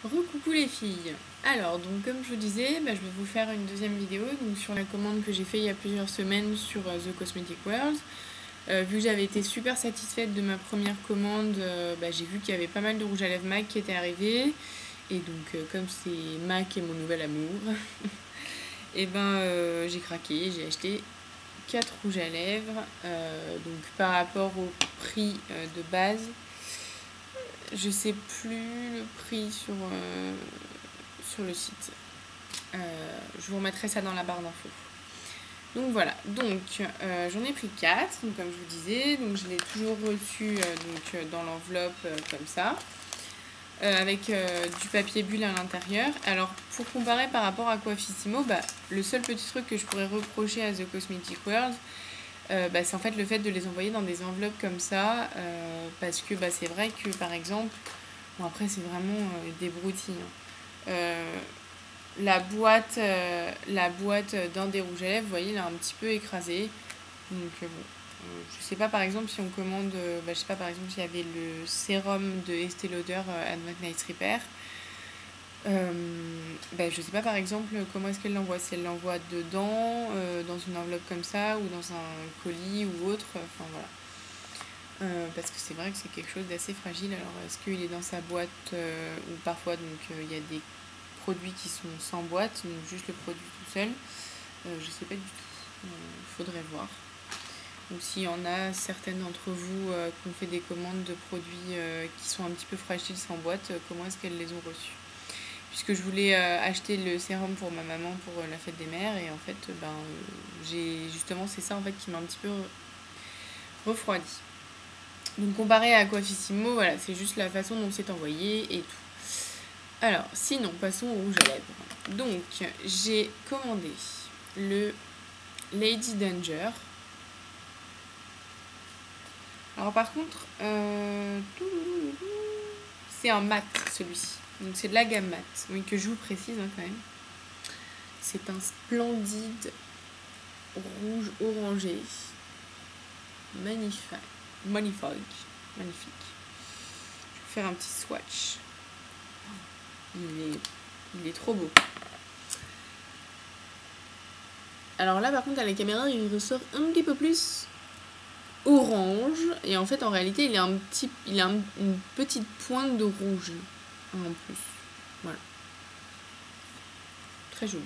Recoucou les filles. Alors, donc comme je vous disais, je vais vous faire une deuxième vidéo donc, sur la commande que j'ai fait il y a plusieurs semaines sur The Cosmetic World. Vu que j'avais été super satisfaite de ma première commande, j'ai vu qu'il y avait pas mal de rouge à lèvres MAC qui étaient arrivés. Et donc, comme c'est MAC et mon nouvel amour, et j'ai craqué, j'ai acheté 4 rouges à lèvres. Donc par rapport au prix de base, je sais plus le prix sur le site. Je vous remettrai ça dans la barre d'infos. Donc voilà, donc j'en ai pris 4, donc, comme je vous disais, donc je l'ai toujours reçu dans l'enveloppe comme ça, avec du papier bulle à l'intérieur. Alors pour comparer par rapport à Coiffissimo, le seul petit truc que je pourrais reprocher à The Cosmetic World, c'est en fait le fait de les envoyer dans des enveloppes comme ça, parce que c'est vrai que par exemple, bon après c'est vraiment des broutilles, hein. La boîte d'un des rouges à lèvres, vous voyez, il est un petit peu écrasé. Donc je sais pas par exemple si on commande, je sais pas par exemple s'il y avait le sérum de Estée Lauder Advanced Night Repair. Je sais pas par exemple comment est-ce qu'elle l'envoie, si elle l'envoie dedans, dans une enveloppe comme ça, ou dans un colis ou autre, enfin voilà. Parce que c'est vrai que c'est quelque chose d'assez fragile. Alors est-ce qu'il est dans sa boîte, ou parfois donc il y a des produits qui sont sans boîte, donc juste le produit tout seul. Je sais pas du tout. Faudrait voir. Donc s'il y en a certaines d'entre vous qui ont fait des commandes de produits qui sont un petit peu fragiles sans boîte, comment est-ce qu'elles les ont reçus? Puisque je voulais acheter le sérum pour ma maman pour la fête des mères, et en fait j'ai justement, c'est ça en fait qui m'a un petit peu refroidi. Donc comparé à Coiffissimo, voilà, c'est juste la façon dont c'est envoyé et tout. Alors, sinon, passons au rouge à lèvres. Donc, j'ai commandé le Lady Danger. Alors, par contre, c'est un mat, celui-ci. Donc, c'est de la gamme mat. Oui, que je vous précise quand même. C'est un splendide rouge orangé. Magnifique. Magnifique. Je vais faire un petit swatch. Il est trop beau. Alors là, par contre, à la caméra, il ressort un petit peu plus orange. Et en fait, en réalité, il a une petite pointe de rouge en plus. Voilà. Très joli.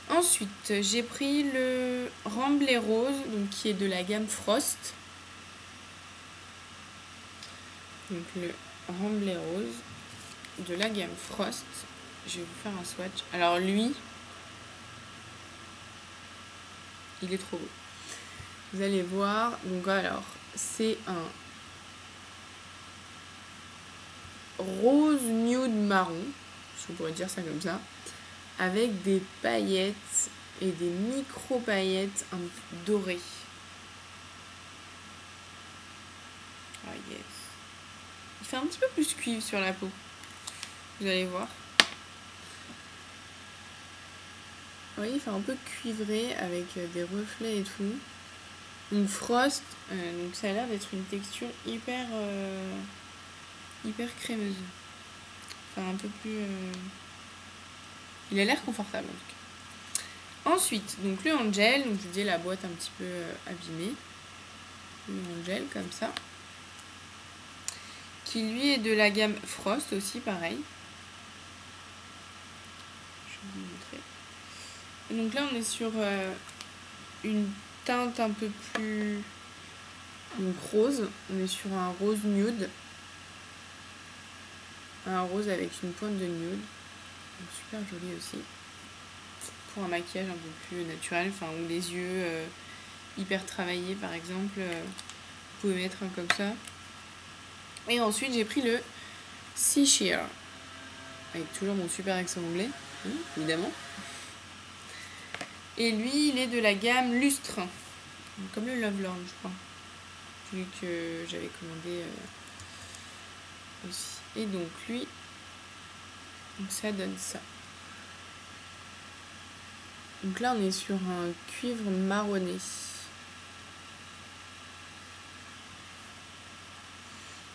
Ensuite, j'ai pris le Remblai Rose, donc qui est de la gamme Frost. Donc le Remblai Rose de la gamme Frost. Je vais vous faire un swatch. Alors lui, il est trop beau. Vous allez voir. Donc alors, c'est un rose nude marron, si on pourrait dire ça comme ça, avec des paillettes et des micro paillettes dorées. Ah yes. Il fait un petit peu plus cuivre sur la peau. Vous allez voir. Vous voyez, il fait un peu cuivré avec des reflets et tout. Donc Frost, donc ça a l'air d'être une texture hyper crémeuse. Enfin un peu plus... Il a l'air confortable en tout cas. Ensuite, donc le Angel, donc je disais la boîte un petit peu abîmée. Le Angel comme ça. Qui lui est de la gamme Frost aussi, pareil. Je vais vous montrer. Et donc là on est sur une teinte un peu plus donc rose. On est sur un rose nude. Un rose avec une pointe de nude. Donc super joli aussi. Pour un maquillage un peu plus naturel, enfin, ou les yeux hyper travaillés par exemple, vous pouvez mettre un comme ça. Et ensuite j'ai pris le Sea Sheer, avec toujours mon super accent anglais, évidemment. Et lui il est de la gamme Lustre, comme le Lovelorn je crois, celui que j'avais commandé aussi. Et donc lui, donc ça donne ça. Donc là, on est sur un cuivre marronné.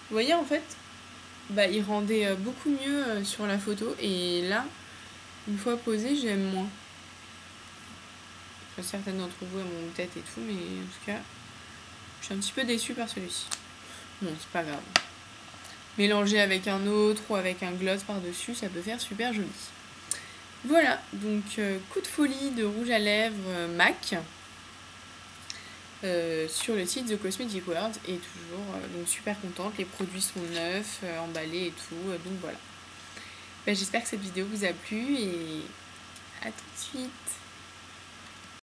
Vous voyez, en fait, il rendait beaucoup mieux sur la photo. Et là, une fois posé, j'aime moins. Enfin, certaines d'entre vous aiment mon tête et tout, mais en tout cas, je suis un petit peu déçue par celui-ci. Bon, c'est pas grave. Mélanger avec un autre ou avec un gloss par-dessus, ça peut faire super joli. Voilà, donc coup de folie de rouge à lèvres MAC sur le site The Cosmetic World, et toujours donc super contente, les produits sont neufs, emballés et tout, donc voilà. J'espère que cette vidéo vous a plu et à tout de suite.